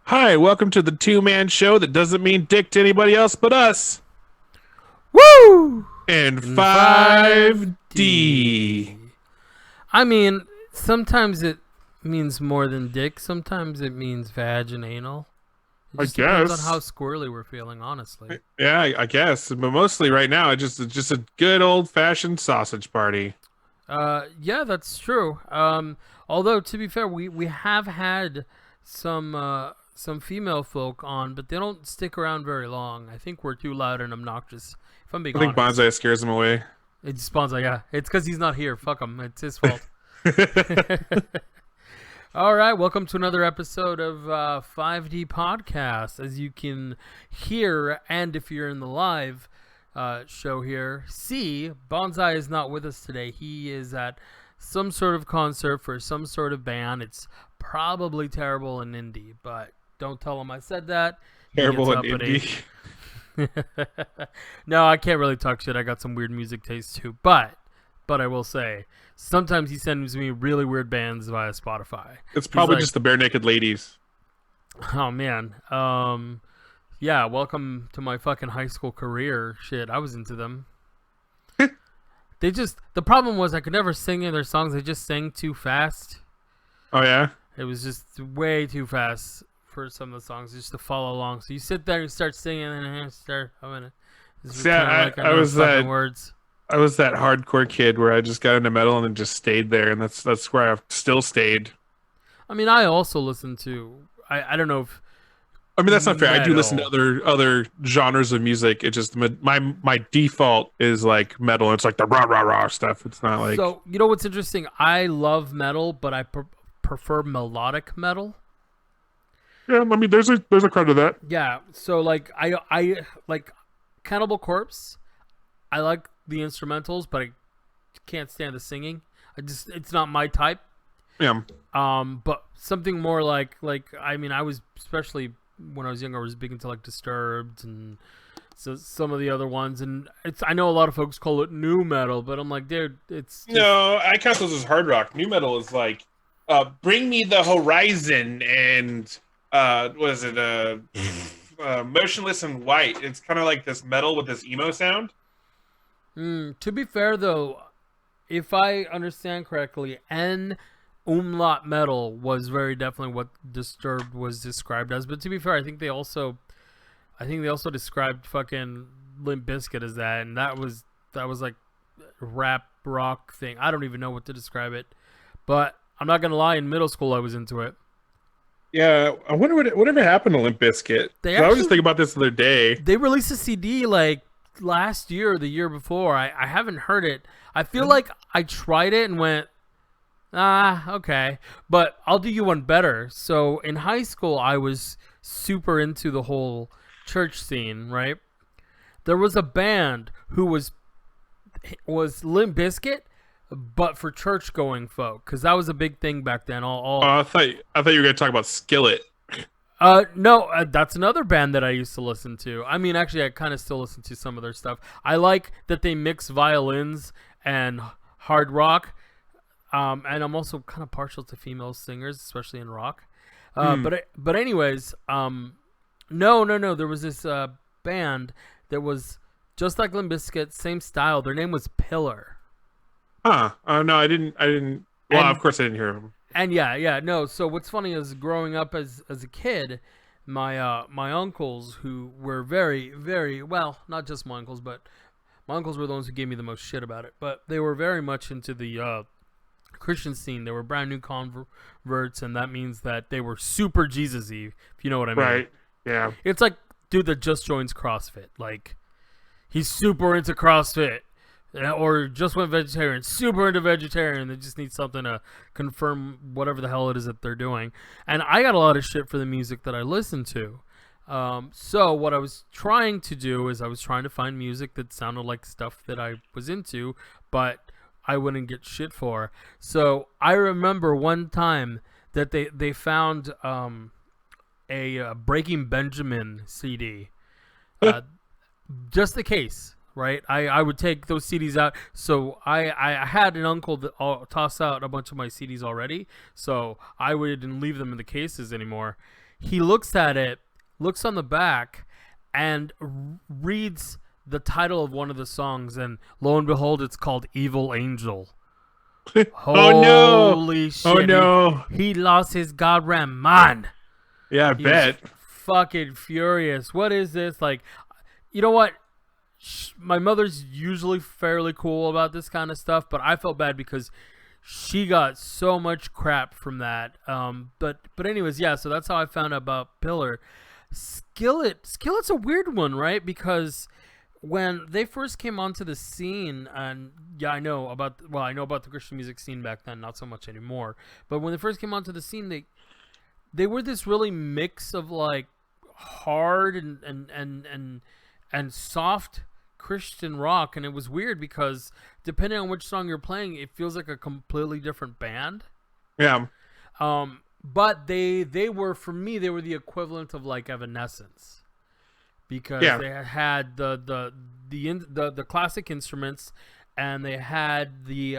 Hi, welcome to the two-man show that doesn't mean dick to anybody else but us. Woo! And In 5D. I mean, sometimes it means more than dick. Sometimes it means vag and anal. It I just depends on guess. how squirrely we're feeling, honestly. Yeah, I guess. But mostly right now, it's just a good old-fashioned sausage party. Yeah, that's true. Although to be fair, we have had some female folk on, but they don't stick around very long. I think we're too loud and obnoxious. If I'm being I think honest, Bonsai scares him away. it spawns like yeah. It's because he's not here. Fuck him. It's his fault. All right, welcome to another episode of 5D Podcast. As you can hear, and if you're in the live show here, see, Bonsai is not with us today. He is at some sort of concert for some sort of band. It's probably terrible and indie, but don't tell him I said that. He Terrible gets and uppity. indie. No, I can't really talk shit. I got some weird music taste too, but I will say sometimes he sends me really weird bands via Spotify. It's probably like- just the bare naked ladies. Oh man, yeah. Welcome to my fucking high school career. Shit, I was into them. The problem was I could never sing in their songs. They just sang too fast. Oh yeah. It was just way too fast for some of the songs just to follow along. So you sit there and start singing, and you start. I'm gonna. See, I was that. words. I was that hardcore kid where I just got into metal and then just stayed there, and that's where I've still stayed. I mean, I also listen to. I don't know if. I mean, that's not fair. I do listen to Metal. other genres of music. It just my default is like metal. It's like the rah rah rah stuff. It's not like So you know what's interesting? I love metal, but I prefer melodic metal. yeah. I mean, there's a crowd to that. Yeah. So like I like Cannibal Corpse. I like the instrumentals, but I can't stand the singing. It's not my type. Yeah. But something more like I mean, I was especially when I was younger, I was big into like Disturbed and so some of the other ones, and I know a lot of folks call it new metal, but I'm like, dude, it's just, No, I count those as hard rock. New metal is like, bring me the horizon and what is it? Motionless in White. It's kind of like this metal with this emo sound. To be fair though, if I understand correctly, umlaut metal was very definitely what Disturbed was described as. But to be fair, I think they also described fucking Limp Bizkit as that, and that was like rap rock thing. I don't even know what to describe it, but I'm not gonna lie. In middle school, I was into it. Yeah, I wonder whatever happened to Limp Bizkit. I was just thinking about this the other day. They released a CD like last year or the year before. I haven't heard it. I feel like I tried it and went, okay. But I'll do you one better. So in high school, I was super into the whole church scene, right? There was a band who was Limp Bizkit, but for church going folk, because that was a big thing back then. I thought you were going to talk about Skillet. No, that's another band that I used to listen to. I mean, actually, I kind of still listen to some of their stuff. I like that they mix violins and hard rock. And I'm also kind of partial to female singers, especially in rock. But anyways, no. There was this band that was just like Limp Bizkit, same style. Their name was Pillar. Huh? Oh no, I didn't. Well, of course I didn't hear them. And yeah, no. So what's funny is growing up as a kid, my uncles who were very, very well, not just my uncles, but my uncles were the ones who gave me the most shit about it. But they were very much into the Christian scene. They were brand new converts, and that means that they were super Jesus-y, if you know what I mean. Right. Yeah. It's like dude that just joins CrossFit. Like he's super into CrossFit. Or just went vegetarian, super into vegetarian. They just need something to confirm whatever the hell it is that they're doing. And I got a lot of shit for the music that I listen to. So what I was trying to do is I was trying to find music that sounded like stuff that I was into, but I wouldn't get shit for. So I remember one time that they found a Breaking Benjamin CD. Just the case. Right, I would take those CDs out. So I had an uncle that toss out a bunch of my CDs already. So I wouldn't leave them in the cases anymore. he looks at it, looks on the back, and reads the title of one of the songs, and lo and behold, it's called "Evil Angel." Oh no! Holy Oh shit! no! He lost his goddamn mind. Yeah, I He was bet. fucking furious. What is this? Like, you know what? My mother's usually fairly cool about this kind of stuff, but I felt bad because she got so much crap from that. But anyways, yeah. So that's how I found out about Pillar. Skillet's a weird one, right? Because when they first came onto the scene, and yeah, I know about the Christian music scene back then, not so much anymore. But when they first came onto the scene, they were this really mix of like hard and soft Christian rock, and it was weird because depending on which song you're playing, it feels like a completely different band. Yeah. But they were, for me, they were the equivalent of like Evanescence, because Yeah. they had the classic instruments, and they had the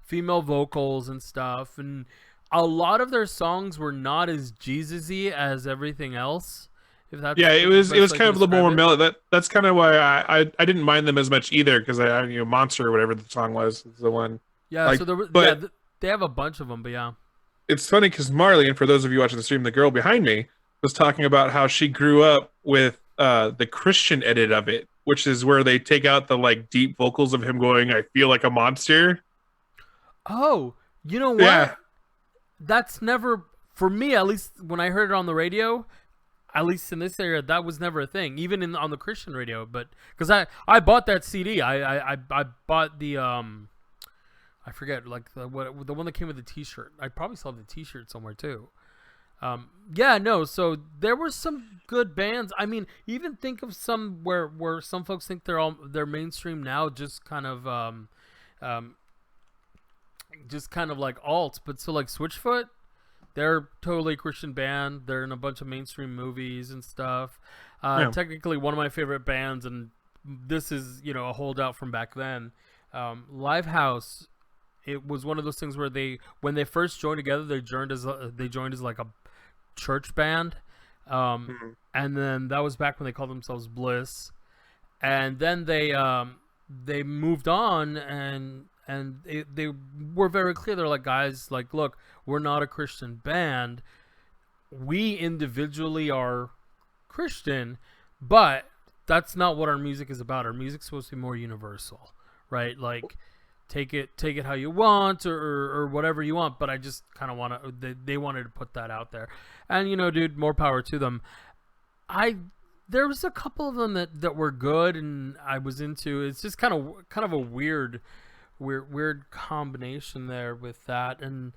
female vocals and stuff, and a lot of their songs were not as Jesus-y as everything else. If that's Yeah, the it was best way kind to of a little more describe it. mellow. That's kind of why I didn't mind them as much either, because Monster or whatever the song was is the one. Yeah, Like, so but they have a bunch of them, but yeah. it's funny because Marley, and for those of you watching the stream, the girl behind me was talking about how she grew up with the Christian edit of it, which is where they take out the like deep vocals of him going, "I feel like a monster." Oh, you know Yeah, what? That's never, for me at least, when I heard it on the radio, at least in this area, that was never a thing, even on the Christian radio. But because I bought that CD, I bought the I forget, like the one that came with the T-shirt. I probably saw the T-shirt somewhere too. Yeah, no. So there were some good bands. I mean, even think of some where some folks think they're mainstream now, um, just kind of like alt. But so like Switchfoot, they're totally a Christian band. They're in a bunch of mainstream movies and stuff. yeah, Technically, one of my favorite bands, and this is a holdout from back then. Livehouse. It was one of those things where when they first joined together, they joined as like a church band, and then that was back when they called themselves Bliss, and then they moved on, and they were very clear. They're like, guys, like, look, we're not a Christian band. We individually are Christian, but that's not what our music is about. Our music's supposed to be more universal, right? Like, take it how you want, or whatever you want. But I just kind of want to. They wanted to put that out there, and dude, more power to them. There was a couple of them that were good, and I was into. It's just kind of a weird combination there with that. And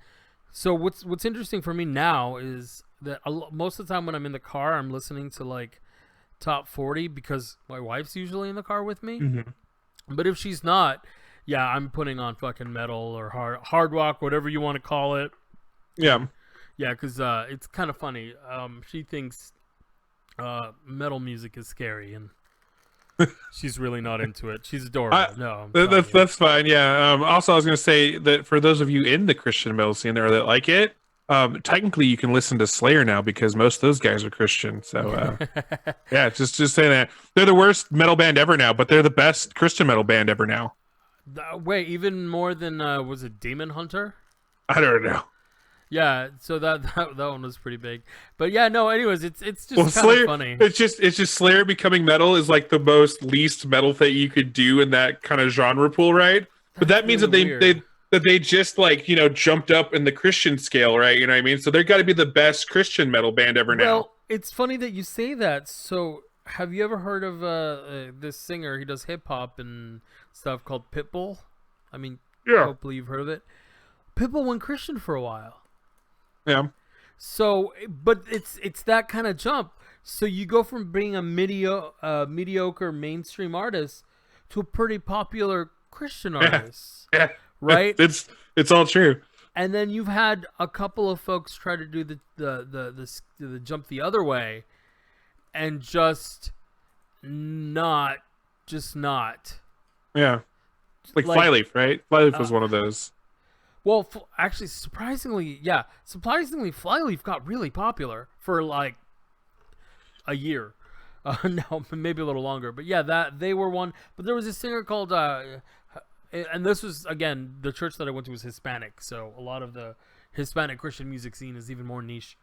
so what's interesting for me now is that most of the time when I'm in the car, I'm listening to like top 40 because my wife's usually in the car with me. mm-hmm. But if she's not, yeah, I'm putting on fucking metal or hard rock, whatever you want to call it. Yeah. Yeah, because it's kind of funny. She thinks metal music is scary, and she's really not into it. She's adorable. No, that's fine. Yeah. Also, I was going to say that for those of you in the Christian metal scene there that like it, technically you can listen to Slayer now because most of those guys are Christian. So yeah, just saying that they're the worst metal band ever now, but they're the best Christian metal band ever now. Wait, even more than was it Demon Hunter? I don't know. Yeah, so that one was pretty big. But yeah, no. Anyways, it's just kind Slayer, of funny. It's just Slayer becoming metal is like the most least metal thing you could do in that kind of genre pool, right? But that means really that they just like jumped up in the Christian scale, right? You know what I mean? So they've got to be the best Christian metal band ever now. Well, it's funny that you say that. So have you ever heard of this singer? He does hip hop and stuff called Pitbull. I mean, Yeah. hopefully you've heard of it. Pitbull went Christian for a while. Yeah. So, but it's that kind of jump. So you go from being a mediocre mainstream artist to a pretty popular Christian artist, Yeah. right? It's all true. And then you've had a couple of folks try to do the jump the other way, and just not. Yeah. Like Flyleaf, right? Flyleaf was one of those. Well, actually, surprisingly, Flyleaf got really popular for like a year. No, maybe a little longer, but yeah, that they were one. But there was a singer called, and this was again the church that I went to was Hispanic, so a lot of the Hispanic Christian music scene is even more niche.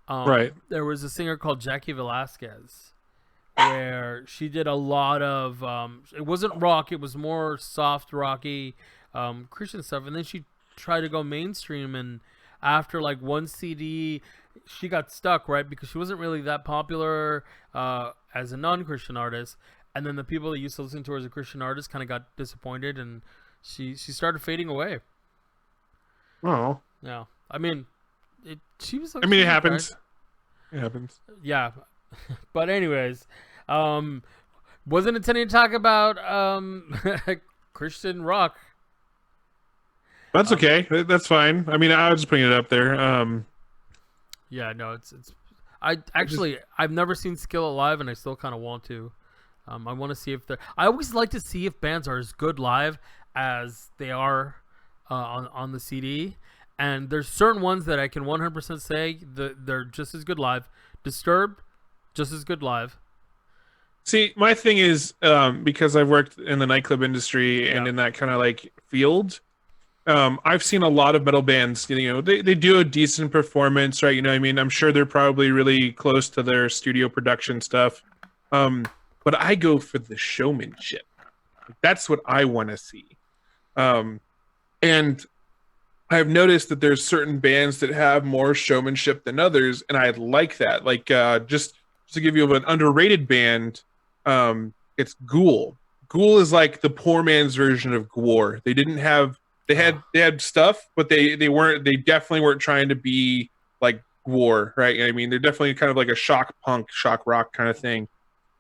Right. There was a singer called Jackie Velasquez, where she did a lot of. It wasn't rock; it was more soft rocky Christian stuff, and then she tried to go mainstream, and after like one CD she got stuck, right, because she wasn't really that popular as a non-Christian artist, and then the people that used to listen to her as a Christian artist kind of got disappointed, and she started fading away. Oh. Yeah, I mean, she was. I mean, it happens. It happens. Yeah, but anyways, wasn't intending to talk about Christian rock. That's okay. That's fine. I mean, I was just putting it up there. Yeah, no, it's. I've never seen Skill live, and I still kind of want to. I want to see if they're. I always like to see if bands are as good live as they are on the CD. And there's certain ones that I can 100% say that they're just as good live. Disturbed, just as good live. See, my thing is because I've worked in the nightclub industry and in that kind of like field. I've seen a lot of metal bands, you know, they do a decent performance, right? You know what I mean? I'm sure they're probably really close to their studio production stuff. But I go for the showmanship. That's what I want to see. And I've noticed that there's certain bands that have more showmanship than others, and I like that. Like, just to give you an underrated band, it's Ghoul. Ghoul is like the poor man's version of Gwar. They didn't have... They had stuff, but they definitely weren't trying to be like Gwar, right? I mean, they're definitely kind of like a shock punk, shock rock kind of thing.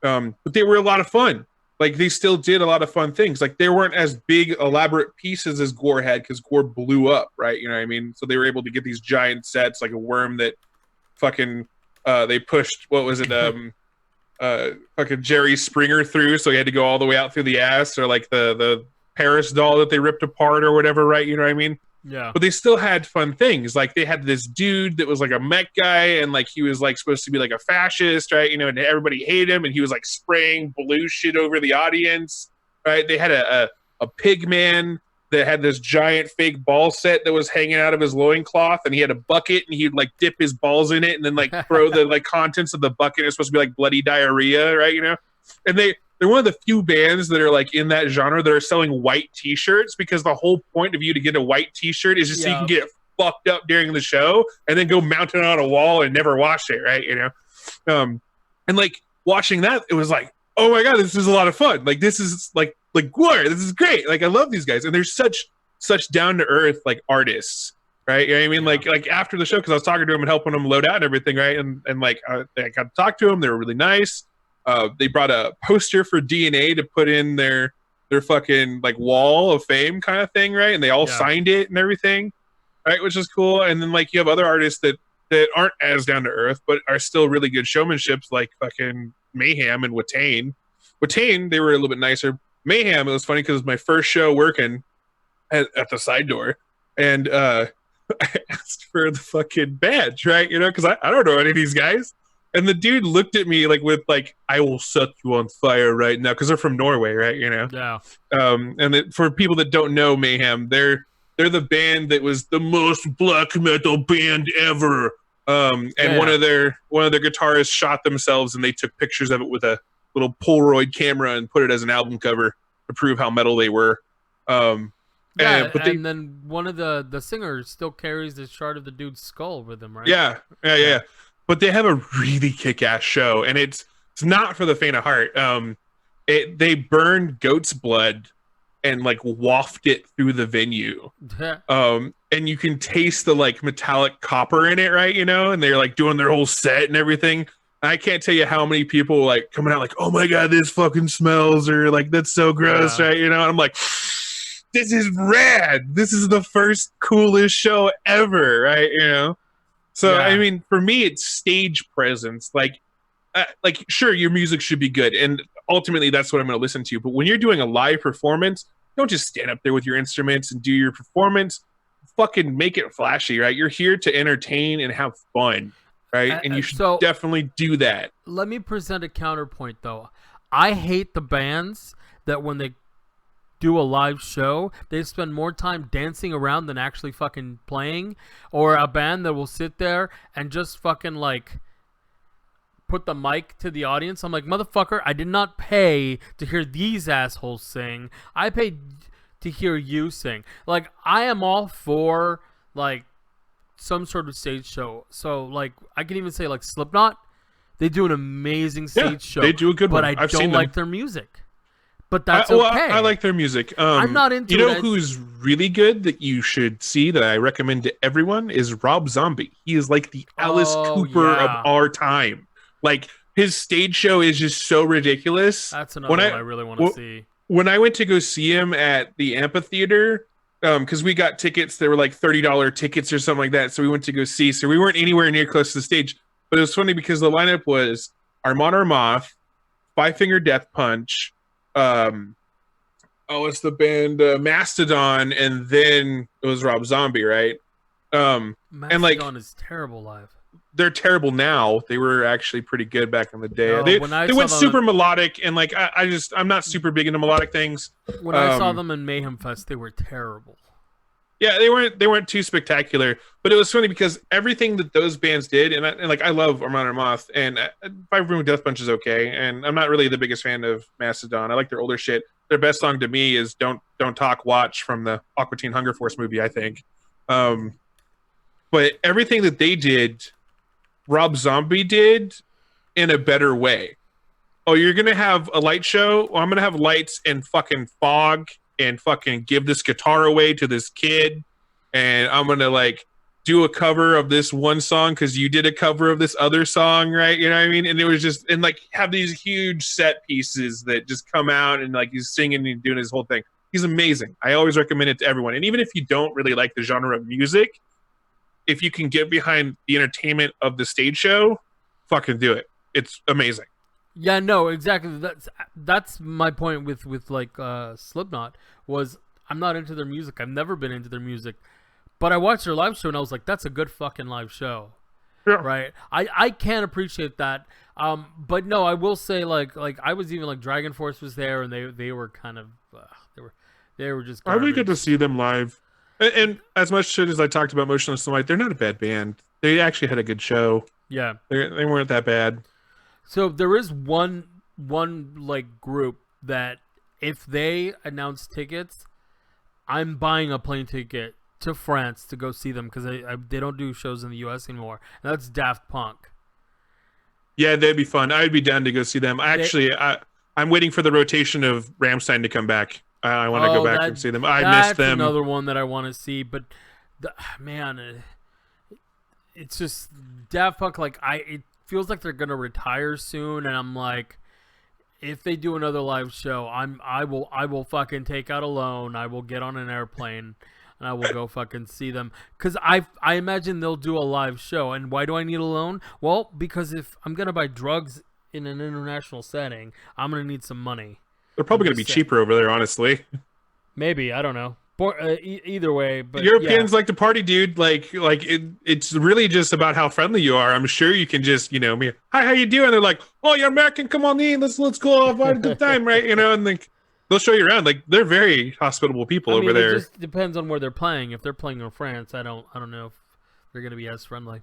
But they were a lot of fun. Like, they still did a lot of fun things. Like, they weren't as big, elaborate pieces as Gwar had, because Gwar blew up, right? You know what I mean? So they were able to get these giant sets, like a worm that fucking they pushed, what was it, fucking Jerry Springer through, so he had to go all the way out through the ass, or like the Paris doll that they ripped apart or whatever, right? You know what I mean? Yeah. But they still had fun things. Like, they had this dude that was like a mech guy, and like he was like supposed to be like a fascist, right? You know, and everybody hated him, and he was like spraying blue shit over the audience, right? They had a pig man that had this giant fake ball set that was hanging out of his loincloth, and he had a bucket, and he'd like dip his balls in it and then like throw the like contents of the bucket. It's supposed to be like bloody diarrhea, right? You know? And they're one of the few bands that are like in that genre that are selling white t-shirts, because the whole point of you to get a white t-shirt is just so you can get fucked up during the show and then go mount it on a wall and never wash it, right? You know? And like watching that, it was like, oh my God, this is a lot of fun. Like, this is like Gwar, this is great. Like, I love these guys. And they're such down to earth like artists, right? You know what I mean? Like after the show, because I was talking to them and helping them load out and everything, right? And like I got to talk to them. They were really nice. They brought a poster for DNA to put in their fucking like wall of fame kind of thing, right? And they all signed it and everything, right? Which is cool. And then like you have other artists that aren't as down to earth, but are still really good showmanships, like fucking Mayhem and Watain. Watain, they were a little bit nicer. Mayhem, it was funny because it was my first show working at the side door, and I asked for the fucking badge, right? You know, because I don't know any of these guys. And the dude looked at me like with like, I will set you on fire right now, because they're from Norway, right? You know? Yeah. And for people that don't know Mayhem, they're the band that was the most black metal band ever. And one of their guitarists shot themselves, and they took pictures of it with a little Polaroid camera and put it as an album cover to prove how metal they were. And then one of the singers still carries the shard of the dude's skull with him, right? Yeah. But they have a really kick-ass show, and it's not for the faint of heart. They burned goat's blood and like waft it through the venue. And you can taste the like metallic copper in it, right? You know, and they're like doing their whole set and everything. I can't tell you how many people like coming out like, oh my God, this fucking smells, or like, that's so gross, right? You know, and I'm like, this is rad. This is the first coolest show ever, right? You know? So, I mean, for me, it's stage presence. Like, sure, your music should be good, and ultimately that's what I'm going to listen to. But when you're doing a live performance, don't just stand up there with your instruments and do your performance. fucking make it flashy, right? You're here to entertain and have fun, right? And you should definitely do that. Let me present a counterpoint, though. I hate the bands that when they do a live show, they spend more time dancing around than actually fucking playing, or a band that will sit there and just fucking like put the mic to the audience. I'm like, motherfucker, I did not pay to hear these assholes sing. I paid to hear you sing. Like, I am all for like some sort of stage show. So like, I can even say like Slipknot, they do an amazing stage show. They do a good one. But I don't like their music. But that's okay. Okay. I like their music. I'm not into it. You know who's really good that you should see that I recommend to everyone is Rob Zombie. He is like the Alice Cooper of our time. Like, his stage show is just so ridiculous. That's another one I really want to see. When I went to go see him at the amphitheater, because we got tickets that were like $30 tickets or something like that, so we went to go see. So we weren't anywhere near close to the stage. But it was funny because the lineup was Armand Armoth, Five Finger Death Punch, it's the band Mastodon, and then it was Rob Zombie, right? Mastodon and like is terrible live. They're terrible now. They were actually pretty good back in the day. They went super melodic, and like I'm not super big into melodic things. When I saw them in Mayhem Fest, they were terrible. Yeah, they weren't too spectacular, but it was funny because everything that those bands did, and I love Armand Armoth, and Five Finger Death Punch is okay, and I'm not really the biggest fan of Mastodon. I like their older shit. Their best song to me is "Don't Talk, Watch" from the Aqua Teen Hunger Force movie, I think. But everything that they did, Rob Zombie did in a better way. Oh, you're gonna have a light show? Well, I'm gonna have lights and fucking fog and fucking give this guitar away to this kid, and I'm gonna like do a cover of this one song because you did a cover of this other song, right? You know what I mean? And it was just, and like have these huge set pieces that just come out, and like he's singing and doing his whole thing. He's amazing. I always recommend it to everyone. And even if you don't really like the genre of music, if you can get behind the entertainment of the stage show, fucking do it. It's amazing. Yeah, no, exactly. That's my point with like Slipknot was I'm not into their music. I've never been into their music, but I watched their live show and I was like, that's a good fucking live show. Yeah. Right. I can appreciate that. But no, I will say like I was even like Dragon Force was there and they were kind of they were just garbage. I really good to see them live. And as much shit as I talked about Motionless in White, they're not a bad band. They actually had a good show. Yeah. They weren't that bad. So there is one like group that if they announce tickets, I'm buying a plane ticket to France to go see them because they don't do shows in the U.S. anymore. And that's Daft Punk. Yeah, they'd be fun. I'd be down to go see them. I'm waiting for the rotation of Rammstein to come back. I want to go back and see them. I miss them. That's another one that I want to see. But, man, it's just Daft Punk. Like it feels like they're gonna retire soon, and I'm like, if they do another live show, I will fucking take out a loan. I will get on an airplane, and I will go fucking see them. Because I imagine they'll do a live show. And why do I need a loan? Well, because if I'm gonna buy drugs in an international setting, I'm gonna need some money. They're probably going to be cheaper over there, honestly. Maybe, I don't know. Either way, but Europeans like to party, dude. Like it's really just about how friendly you are. I'm sure you can just, be, hi, how you doing? They're like, oh, you're American. Come on in. Let's go have a good time, right? And like they'll show you around. Like they're very hospitable people over there. It just depends on where they're playing. If they're playing in France, I don't know if they're going to be as friendly.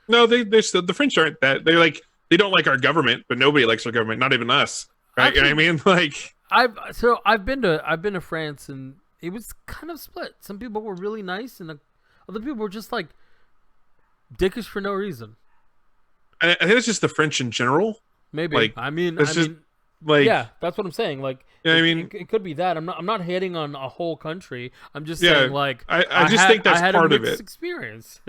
No, they're still, the French aren't that. They don't like our government, but nobody likes our government, not even us. Right? Actually, you know what I mean? Like I've been to France, and it was kind of split. Some people were really nice, and other people were just like dickish for no reason. I think it's just the French in general. Maybe. Like, yeah, that's what I'm saying. Like, it could be that. I'm not hating on a whole country. I'm just saying, like, I just think that's part of it. Experience.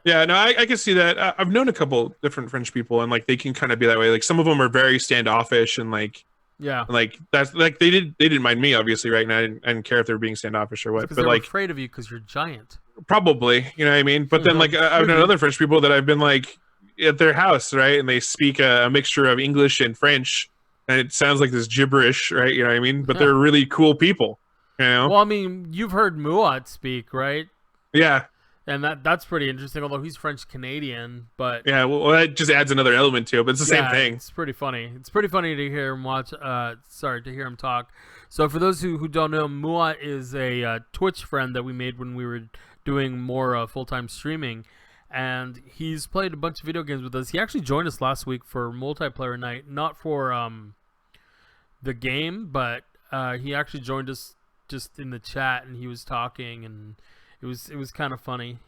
Yeah, no, I can see that. I've known a couple different French people, and like they can kind of be that way. Like some of them are very standoffish, and like like that's like they didn't mind me, obviously, right? And I didn't care if they were being standoffish or what. But like afraid of you because you're giant. Probably, you know what I mean. But then like I've known other French people that I've been like at their house, right? And they speak a mixture of English and French, and it sounds like this gibberish, right? You know what I mean? But they're really cool people, you know. Well, I mean, you've heard Muadh speak, right? Yeah. And that's pretty interesting. Although he's French Canadian, but Yeah. Well, that just adds another element to it, but it's the same yeah, thing. it's pretty funny. It's pretty funny to hear him watch. Sorry, to hear him talk. So for those who don't know, Muadh is a Twitch friend that we made when we were doing more full-time streaming, and he's played a bunch of video games with us. He actually joined us last week for multiplayer night, not for the game, but he actually joined us just in the chat, and he was talking, and it was kind of funny.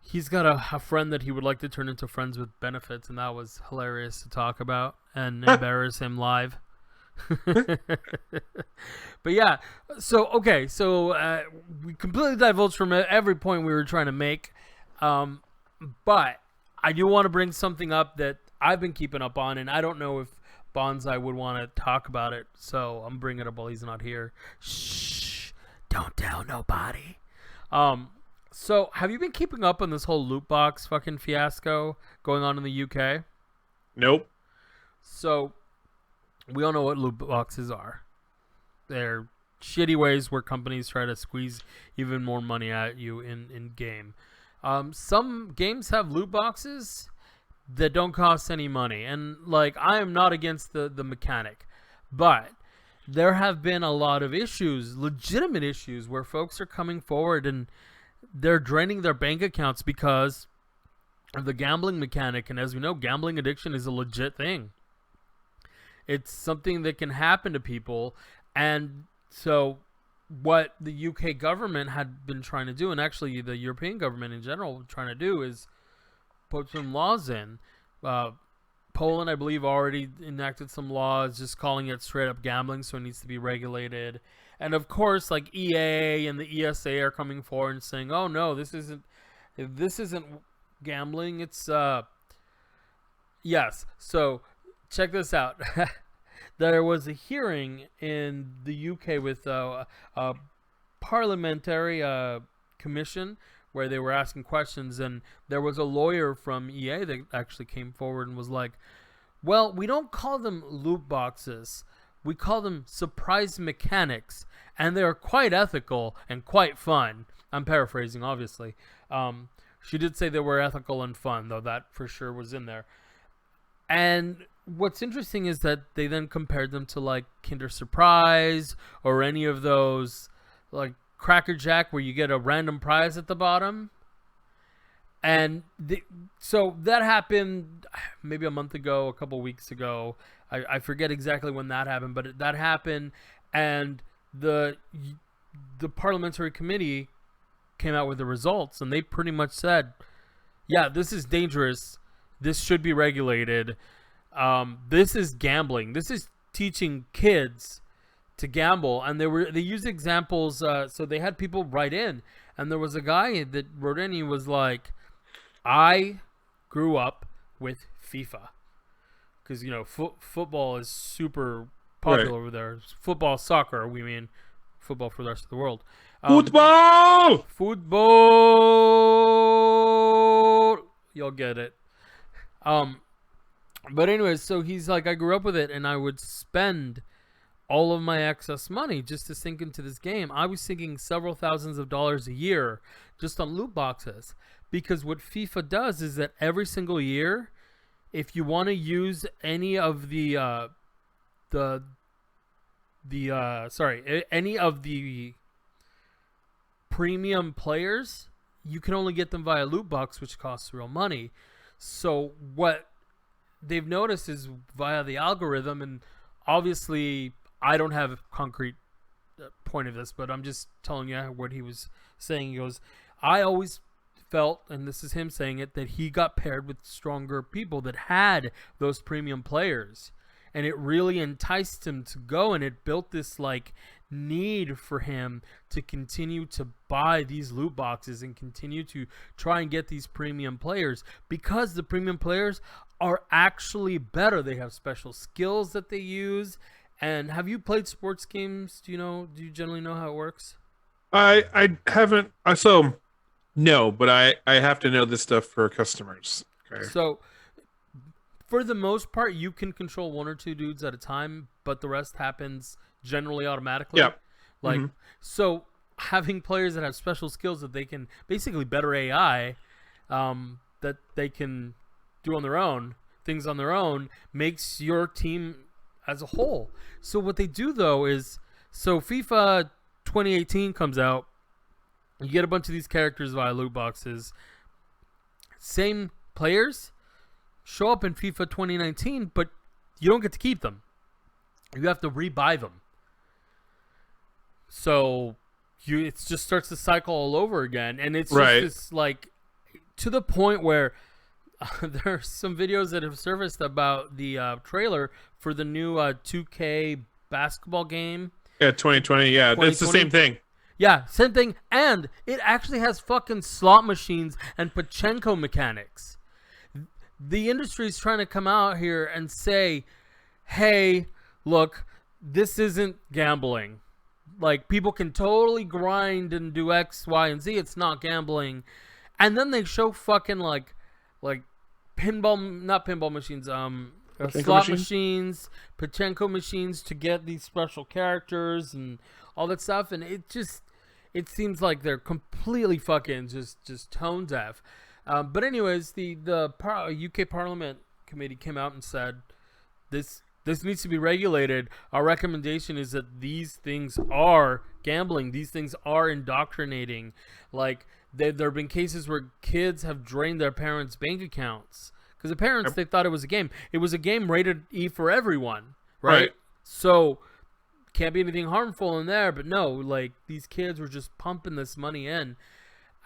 He's got a friend that he would like to turn into friends with benefits, and that was hilarious to talk about and embarrass him live. But yeah, so okay, so we completely divulged from every point we were trying to make, but I do want to bring something up that I've been keeping up on, and I don't know if Bonsai would want to talk about it, so I'm bringing it up while he's not here. Shh, don't tell nobody. So have you been keeping up on this whole loot box fucking fiasco going on in the UK? Nope. So we all know what loot boxes are. They're shitty ways where companies try to squeeze even more money at you in game. Some games have loot boxes that don't cost any money, and like, I am not against the mechanic, but there have been a lot of issues, legitimate issues, where folks are coming forward and they're draining their bank accounts because of the gambling mechanic. And as we know, gambling addiction is a legit thing. It's something that can happen to people. And so what the UK government had been trying to do, and actually the European government in general trying to do, is put some laws in. Poland, I believe, already enacted some laws just calling it straight up gambling, so it needs to be regulated. And of course, like EA and the ESA are coming forward and saying, "Oh no, this isn't gambling. It's yes." So check this out. There was a hearing in the UK with a parliamentary commission where they were asking questions, and there was a lawyer from EA that actually came forward and was like, "Well, we don't call them loot boxes. We call them surprise mechanics, and they're quite ethical and quite fun." I'm paraphrasing, obviously. She did say they were ethical and fun, though that for sure was in there. And what's interesting is that they then compared them to like Kinder Surprise or any of those like Cracker Jack where you get a random prize at the bottom. And so that happened maybe a month ago, a couple weeks ago. I forget exactly when that happened, but that happened, and the parliamentary committee came out with the results, and they pretty much said, yeah, this is dangerous. This should be regulated. This is gambling. This is teaching kids to gamble. And they used examples. So they had people write in, and there was a guy that wrote in. He was like, "I grew up with FIFA because football is super popular over there. Football, soccer. We mean football for the rest of the world. Football. You'll get it. But anyways, so he's like, I grew up with it, and I would spend all of my excess money just to sink into this game. I was sinking several thousands of dollars a year just on loot boxes, because what FIFA does is that every single year, if you want to use any of any of the premium players, you can only get them via loot box, which costs real money. So what they've noticed is via the algorithm, and obviously I don't have a concrete point of this, but I'm just telling you what he was saying. He goes, I always felt, and this is him saying it, that he got paired with stronger people that had those premium players, and it really enticed him to go, and it built this like need for him to continue to buy these loot boxes and continue to try and get these premium players, because the premium players are actually better. They have special skills that they use. And have you played sports games? Do you generally know how it works? I haven't. So no, but I have to know this stuff for customers. Okay. So for the most part, you can control one or two dudes at a time, but the rest happens generally automatically. Yeah. Like, so having players that have special skills that they can basically better AI, that they can do on their own, things on their own, makes your team as a whole. So what they do though is, so FIFA 2018 comes out, you get a bunch of these characters via loot boxes. Same players show up in FIFA 2019, but you don't get to keep them. You have to rebuy them. So it just starts the cycle all over again, and it's just this, like, to the point where there's some videos that have surfaced about the trailer for the new 2K basketball game. Yeah, 2020. Yeah, 2020. It's the same thing. Yeah, same thing, and it actually has fucking slot machines and pachinko mechanics. The industry is trying to come out here and say, hey, look, this isn't gambling. Like, people can totally grind and do X, Y, and Z. It's not gambling. And then they show fucking like pinball, not pinball machines, slot machines, pachinko machines to get these special characters and all that stuff. And it seems like they're completely fucking just tone deaf. But anyways, the UK Parliament Committee came out and said this needs to be regulated. Our recommendation is that these things are gambling. These things are indoctrinating. Like, there have been cases where kids have drained their parents' bank accounts because the parents, they thought it was a game. It was a game rated E for everyone, right? So can't be anything harmful in there. But no, like, these kids were just pumping this money in.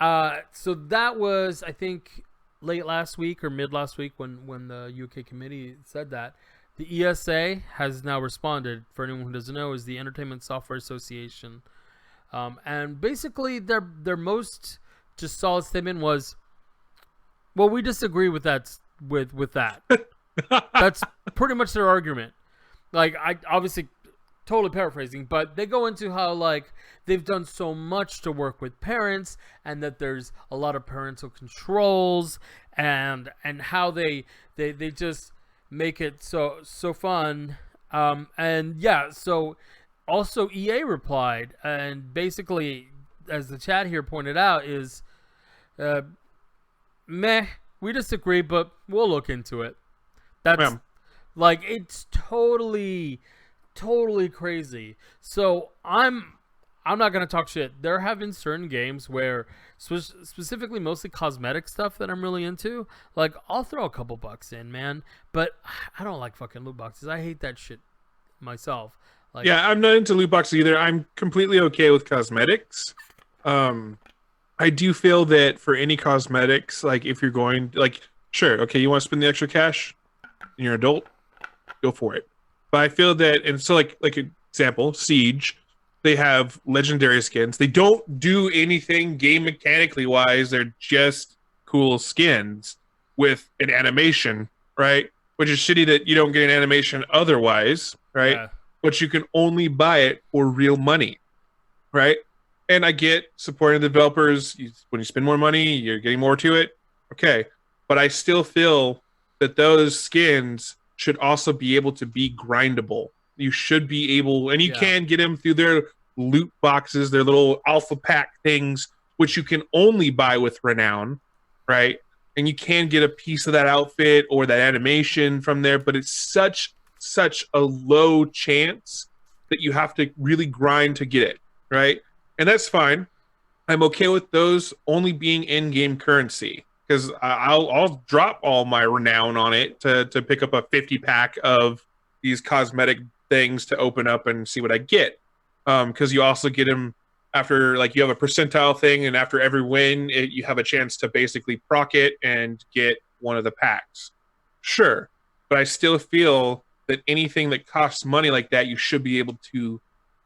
So that was, I think, late last week or mid last week when the UK committee said that. The ESA has now responded. For anyone who doesn't know, is the Entertainment Software Association, and basically their most just solid statement was, well, we disagree with that. With that, that's pretty much their argument. Like, I obviously totally paraphrasing, but they go into how, like, they've done so much to work with parents, and that there's a lot of parental controls, and how they just make it so fun. And yeah, so also EA replied, and basically, as the chat here pointed out, is meh, we disagree, but we'll look into it. That's like, it's totally crazy. So I'm not gonna talk shit. There have been certain games where, specifically mostly cosmetic stuff, that I'm really into. Like, I'll throw a couple bucks in, man. But I don't like fucking loot boxes. I hate that shit myself. Like, yeah, I'm not into loot boxes either. I'm completely okay with cosmetics. I do feel that for any cosmetics, like, if you're going, like, sure, okay, you want to spend the extra cash, and you're an adult, go for it. But I feel that, and so like example, Siege, they have legendary skins. They don't do anything game mechanically wise. They're just cool skins with an animation, right? Which is shitty that you don't get an animation otherwise, right? Yeah. But you can only buy it for real money, right? And I get supporting the developers. When you spend more money, you're getting more to it. Okay. But I still feel that those skins should also be able to be grindable. You should be able, and you can get them through their loot boxes, their little alpha pack things, which you can only buy with Renown, right? And you can get a piece of that outfit or that animation from there, but it's such a low chance that you have to really grind to get it, right? And that's fine. I'm okay with those only being in-game currency, because I'll drop all my Renown on it to pick up a 50 pack of these cosmetic things to open up and see what I get. Because you also get them after, like, you have a percentile thing, and after every win, you have a chance to basically proc it and get one of the packs. Sure, but I still feel that anything that costs money like that, you should be able to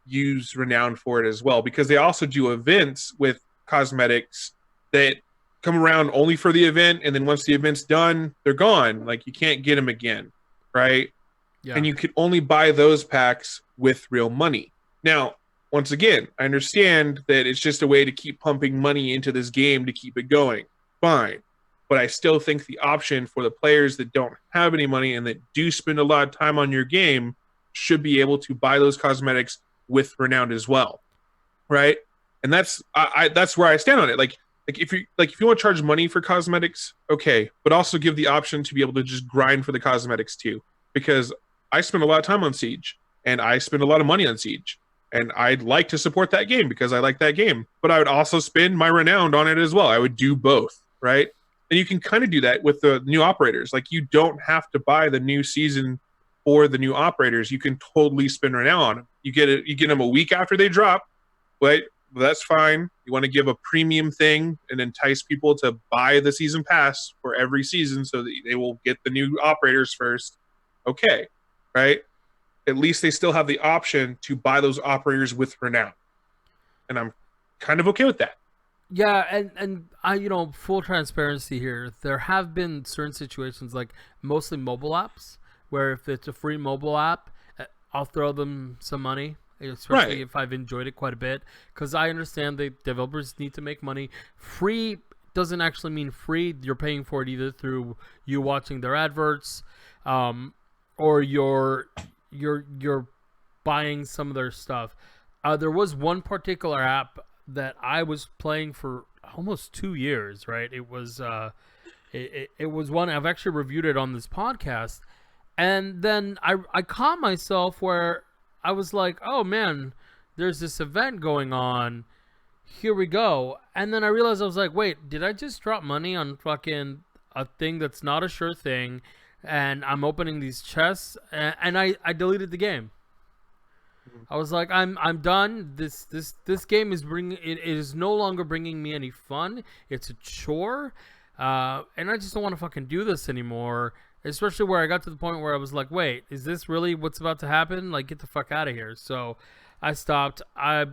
use Renown for it as well, because they also do events with cosmetics that come around only for the event, and then once the event's done, they're gone. Like, you can't get them again, right? Yeah. And you could only buy those packs with real money. Now, once again, I understand that it's just a way to keep pumping money into this game to keep it going. Fine. But I still think the option for the players that don't have any money and that do spend a lot of time on your game should be able to buy those cosmetics with Renowned as well, right? and that's where I stand on it. Like if you want to charge money for cosmetics, okay, but also give the option to be able to just grind for the cosmetics too, because I spend a lot of time on Siege and I spend a lot of money on Siege. And I'd like to support that game because I like that game, but I would also spend my renowned on it as well. I would do both, right? And you can kind of do that with the new operators. Like you don't have to buy the new season for the new operators. You can totally spend renown on them. You get them a week after they drop, but that's fine. You want to give a premium thing and entice people to buy the season pass for every season so that they will get the new operators first. Okay, right? At least they still have the option to buy those operators with renown. And I'm kind of okay with that. Yeah, and I, full transparency here. There have been certain situations, like mostly mobile apps, where if it's a free mobile app, I'll throw them some money, especially if I've enjoyed it quite a bit, because I understand the developers need to make money. Free doesn't actually mean free. You're paying for it either through you watching their adverts, or you're buying some of their stuff. There was one particular app that I was playing for almost 2 years, right? It was it was one I've actually reviewed it on this podcast, and then I caught myself where I was like, oh man, there's this event going on, here we go. And then I realized, I was like, wait, did I just drop money on fucking a thing that's not a sure thing? And I'm opening these chests, and I deleted the game. I was like, I'm done. This game is it is no longer bringing me any fun. It's a chore, and I just don't want to fucking do this anymore. Especially where I got to the point where I was like, wait, is this really what's about to happen? Like, get the fuck out of here. So I stopped. I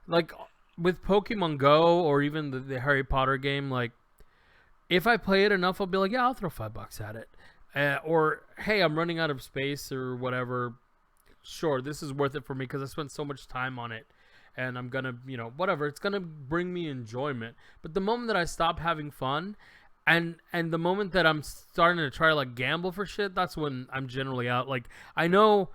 like with Pokemon Go or even the Harry Potter game. Like, if I play it enough, I'll be like, yeah, I'll throw $5 at it. Or, hey, I'm running out of space or whatever. Sure, this is worth it for me because I spent so much time on it. And I'm going to, whatever. It's going to bring me enjoyment. But the moment that I stop having fun and the moment that I'm starting to try, like, gamble for shit, that's when I'm generally out. Like, I know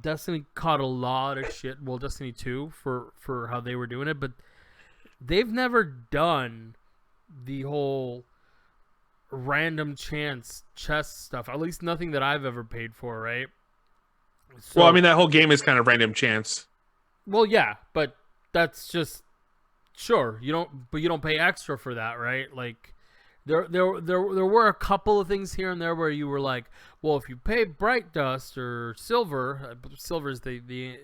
Destiny caught a lot of shit. Well, Destiny 2 for how they were doing it. But they've never done the whole random chance chest stuff, at least nothing that I've ever paid for, right? So, well, I mean, that whole game is kind of random chance. Well, yeah, but that's just sure you don't pay extra for that, right? Like there were a couple of things here and there where you were like, well, if you pay Bright Dust or Silver is the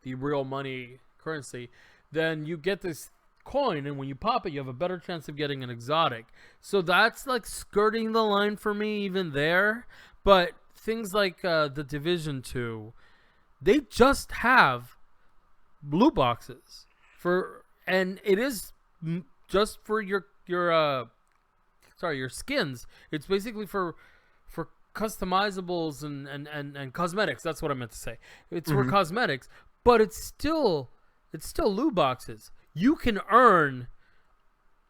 real money currency, then you get this coin, and when you pop it, you have a better chance of getting an exotic. So that's like skirting the line for me even there. But things like the Division 2, they just have loot boxes and it is just for your skins. It's basically for customizables and cosmetics. That's what I meant to say. It's for cosmetics, but it's still loot boxes. You can earn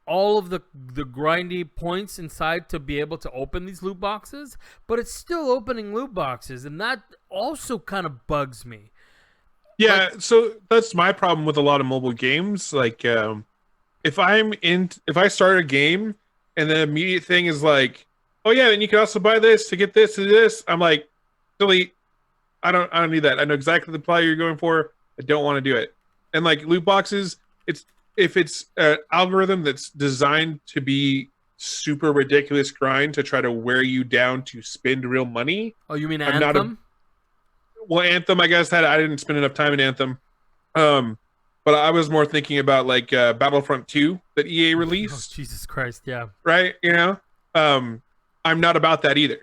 all of the grindy points inside to be able to open these loot boxes, but it's still opening loot boxes, and that also kind of bugs me. Yeah, so that's my problem with a lot of mobile games. Like, if I start a game and the immediate thing is like, oh yeah, and you can also buy this to get this and this, I'm like, delete. I don't need that. I know exactly the play you're going for. I don't want to do it. And like loot boxes, if it's an algorithm that's designed to be super ridiculous grind to try to wear you down to spend real money. Oh, you mean Anthem? Well, Anthem, I guess I didn't spend enough time in Anthem. But I was more thinking about like Battlefront 2 that EA released. Oh, Jesus Christ, yeah. Right? I'm not about that either.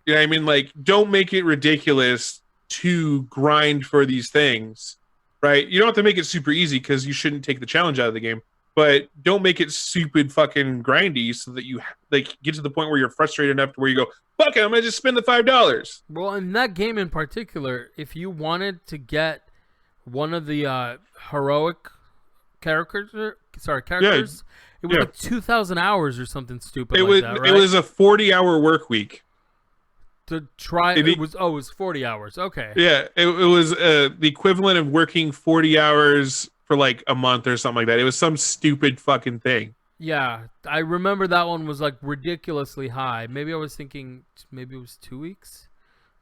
You know what I mean? Like, don't make it ridiculous to grind for these things. Right? You don't have to make it super easy because you shouldn't take the challenge out of the game. But don't make it stupid fucking grindy so that you like get to the point where you're frustrated enough to where you go, fuck it, I'm gonna just spend the $5. Well, in that game in particular, if you wanted to get one of the heroic characters, it was like 2,000 hours or something stupid like that, right? It was a 40-hour work week. To try, it was 40 hours. Okay. Yeah, it was the equivalent of working 40 hours for like a month or something like that. It was some stupid fucking thing. Yeah, I remember that one was like ridiculously high. Maybe I was thinking maybe it was 2 weeks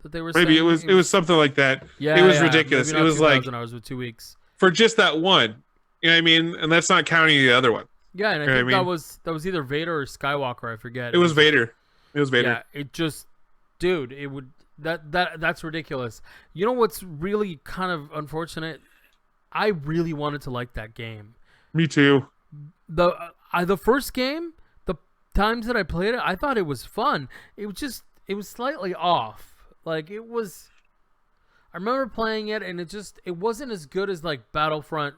that they were Maybe saying. it was something like that. It Yeah, was yeah, ridiculous. maybe It not was like 2,000 hours, but 2 weeks. for just that one. You know what I mean? And that's not counting the other one. Yeah, and I You know think what I mean? that was either Vader or Skywalker. I forget. It was Vader. It was Vader. Yeah, it just, dude, it would that's ridiculous. You know what's really kind of unfortunate? I really wanted to like that game. Me too. The first game, the times that I played it, I thought it was fun. It was slightly off. Like it was. I remember playing it, and it wasn't as good as like Battlefront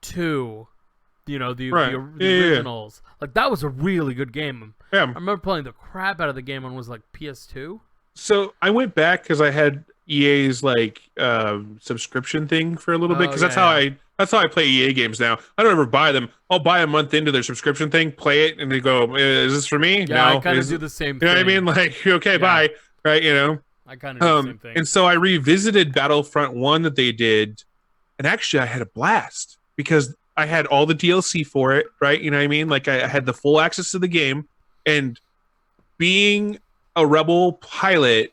2. You know, the originals. Like that was a really good game. Yeah. I remember playing the crap out of the game on was like PS2. So I went back because I had EA's like subscription thing for a little bit because that's how I play EA games now. I don't ever buy them. I'll buy a month into their subscription thing, play it, and they go, "Is this for me?" Yeah, no. I kind of do the same You know thing. what I mean? Like, okay, bye. Right? You know. I kind of do the same thing. And so I revisited Battlefront 1 that they did, and actually I had a blast because I had all the DLC for it, right? You know what I mean? Like I had the full access to the game, and being a rebel pilot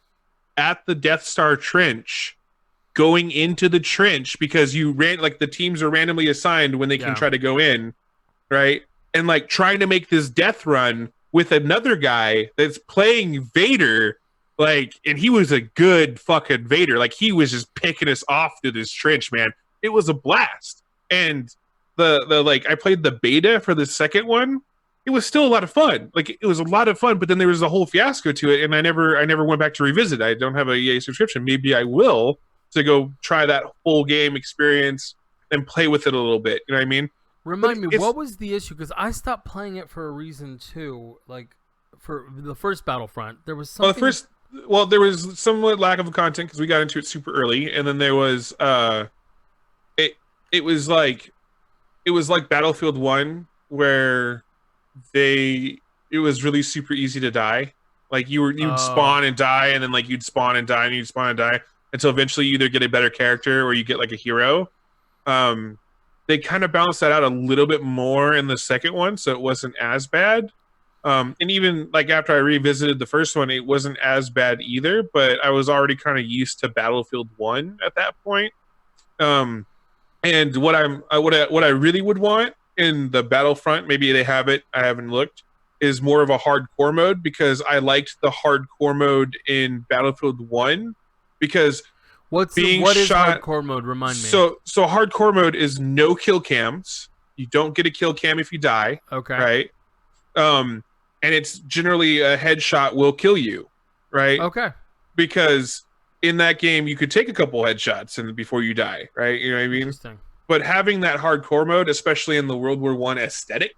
at the Death Star trench, going into the trench because you ran like the teams are randomly assigned when they can try to go in, right? And like trying to make this death run with another guy that's playing Vader. Like, and he was a good fucking Vader. Like, he was just picking us off through this trench, man. It was a blast. And the like, I played the beta for the second one. It was still a lot of fun. Like, it was a lot of fun, but then there was a whole fiasco to it, and I never went back to revisit. I don't have a EA subscription. Maybe I will to go try that full game experience and play with it a little bit. You know what I mean? Remind me, what was the issue? Because I stopped playing it for a reason too. Like, for the first Battlefront, there was something. Well, there was somewhat lack of content because we got into it super early, and then there was it was like Battlefield 1 where it was really super easy to die. Like you'd spawn and die, and then like you'd spawn and die, and you'd spawn and die until eventually you either get a better character or you get like a hero. They kind of balanced that out a little bit more in the second one, so it wasn't as bad. And even like after I revisited the first one, it wasn't as bad either, but I was already kind of used to Battlefield 1 at that point. And what I really would want in the Battlefront, maybe they have it, I haven't looked, is more of a hardcore mode, because I liked the hardcore mode in Battlefield 1 because what is hardcore mode? Remind me. So hardcore mode is no kill cams. You don't get a kill cam if you die. Okay. Right. And it's generally a headshot will kill you, right? Okay. Because in that game you could take a couple headshots and before you die, right? You know what I mean? Interesting. But having that hardcore mode, especially in the World War I aesthetic,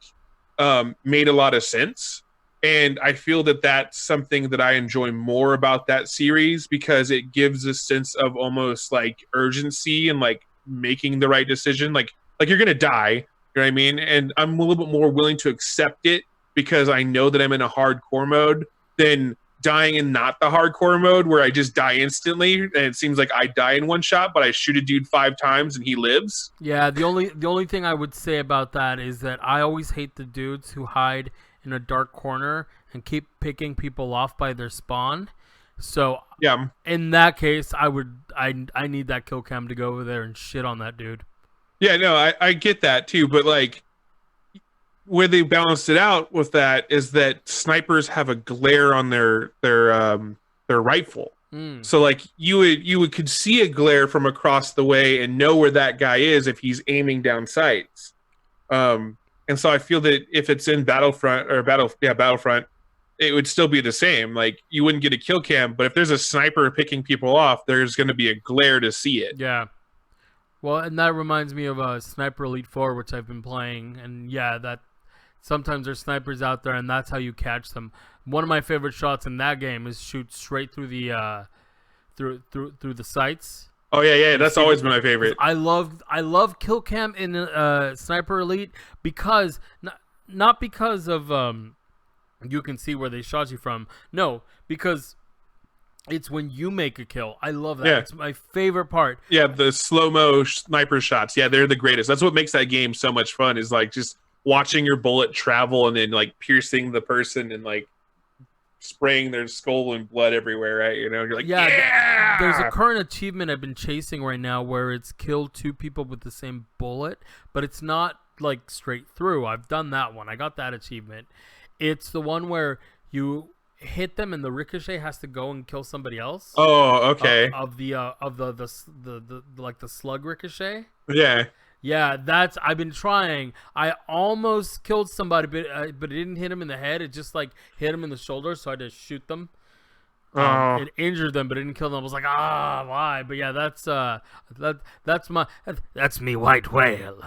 made a lot of sense. And I feel that that's something that I enjoy more about that series, because it gives a sense of almost like urgency and like making the right decision. Like you're gonna die, you know what I mean? And I'm a little bit more willing to accept it because I know that I'm in a hardcore mode than dying in not the hardcore mode where I just die instantly and it seems like I die in one shot, but I shoot a dude 5 times and he lives. Yeah, the only thing I would say about that is that I always hate the dudes who hide in a dark corner and keep picking people off by their spawn. So yeah, in that case, I need that kill cam to go over there and shit on that dude. Yeah, no, I get that too, but like where they balanced it out with that is that snipers have a glare on their rifle. So like you could see a glare from across the way and know where that guy is if he's aiming down sights. And so I feel that if it's in Battlefront, it would still be the same. Like you wouldn't get a kill cam, but if there's a sniper picking people off, there's going to be a glare to see it. Yeah. Well, and that reminds me of Sniper Elite 4, which I've been playing, and yeah, that sometimes there's snipers out there, and that's how you catch them. One of my favorite shots in that game is shoot straight through the through the sights. Oh yeah, that's always been my favorite. I love kill cam in Sniper Elite because not because of you can see where they shot you from. No, because It's when you make a kill. I love that. Yeah. It's my favorite part. Yeah, the slow-mo sniper shots. Yeah, they're the greatest. That's what makes that game so much fun, is like just watching your bullet travel and then like piercing the person and like spraying their skull and blood everywhere, right? You know, you're like, yeah. There's a current achievement I've been chasing right now where it's killed 2 people with the same bullet, but it's not like straight through. I've done that one. I got that achievement. It's the one where you hit them and the ricochet has to go and kill somebody else. Oh, okay. Of the like the slug ricochet. Yeah. Yeah, I've been trying. I almost killed somebody, but it didn't hit him in the head. It just like hit him in the shoulder, so I had to shoot them. It injured them, but it didn't kill them. I was like, why? But yeah, that's me, white whale.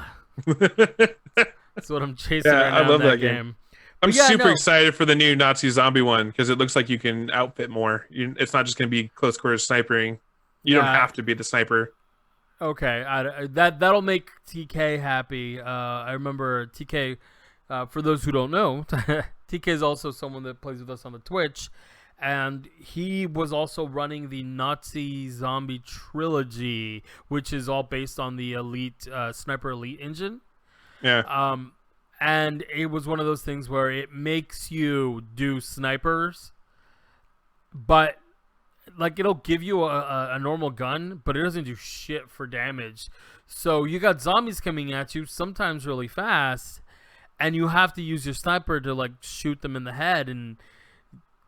That's what I'm chasing right now. I love in that game. I'm super excited for the new Nazi zombie one because it looks like you can outfit more. It's not just going to be close quarters snipering. You don't have to be the sniper. Okay, that'll make TK happy. I remember TK. For those who don't know, TK is also someone that plays with us on the Twitch, and he was also running the Nazi Zombie trilogy, which is all based on the Elite Sniper Elite engine. Yeah. And it was one of those things where it makes you do snipers, but like it'll give you a normal gun, but it doesn't do shit for damage. So you got zombies coming at you, sometimes really fast, and you have to use your sniper to like shoot them in the head. And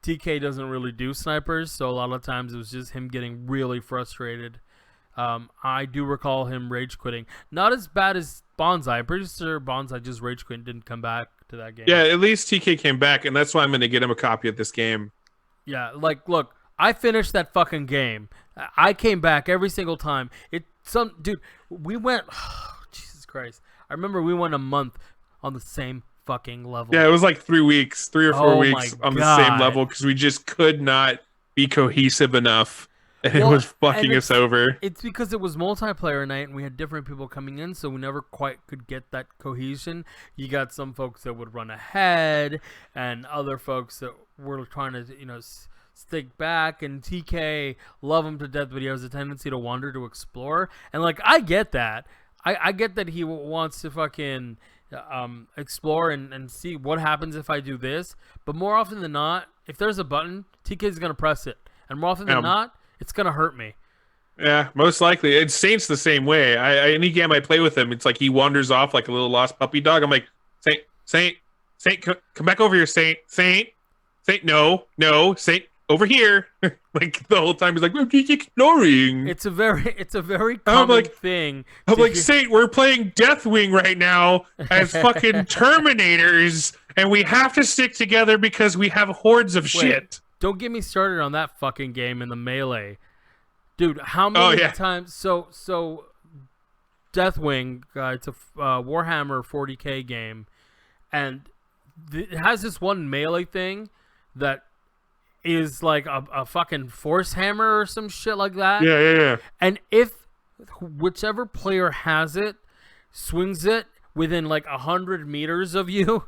TK doesn't really do snipers, so a lot of times it was just him getting really frustrated. I do recall him rage quitting. Not as bad as Bonsai. I'm pretty sure Bonsai just rage quit and didn't come back to that game. Yeah, at least TK came back, and that's why I'm going to get him a copy of this game. Yeah, like, look, I finished that fucking game. I came back every single time. Dude, we went, Jesus Christ. I remember we went a month on the same fucking level. Yeah, it was like 3 weeks, 3 or 4 weeks on the same level because we just could not be cohesive enough. And it was fucking us over. It's because it was multiplayer night and we had different people coming in, so we never quite could get that cohesion. You got some folks that would run ahead and other folks that were trying to, stick back. And TK, love him to death, but he has a tendency to wander to explore. And, like, I get that. I get that he wants to fucking explore and see what happens if I do this. But more often than not, if there's a button, TK's going to press it. And more often than not, it's going to hurt me. Yeah, most likely. And Saint's the same way. Any game I play with him, it's like he wanders off like a little lost puppy dog. I'm like, Saint, come back over here, Saint, no, Saint, over here. Like the whole time he's like, I'm just exploring. It's a very common thing. I'm like, Saint, we're playing Deathwing right now as fucking Terminators, and we have to stick together because we have hordes of shit. Don't get me started on that fucking game in the melee. Dude, how many times... So Deathwing, it's a Warhammer 40k game, and it has this one melee thing that is like a fucking force hammer or some shit like that. Yeah. And if whichever player has it, swings it within like 100 meters of you,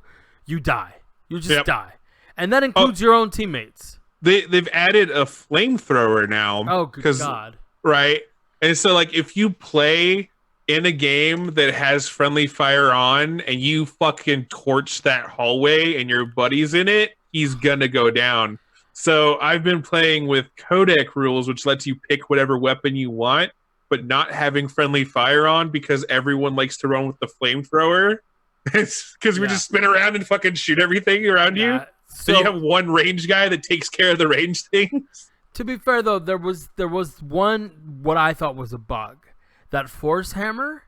you die. You just die. And that includes your own teammates. They've added a flamethrower now. Oh, good God. Right? And so, like, if you play in a game that has friendly fire on and you fucking torch that hallway and your buddy's in it, he's gonna go down. So I've been playing with codec rules, which lets you pick whatever weapon you want, but not having friendly fire on because everyone likes to run with the flamethrower. Because we just spin around and fucking shoot everything around you. So you have one range guy that takes care of the range things. To be fair, though, there was one, what I thought was a bug. That force hammer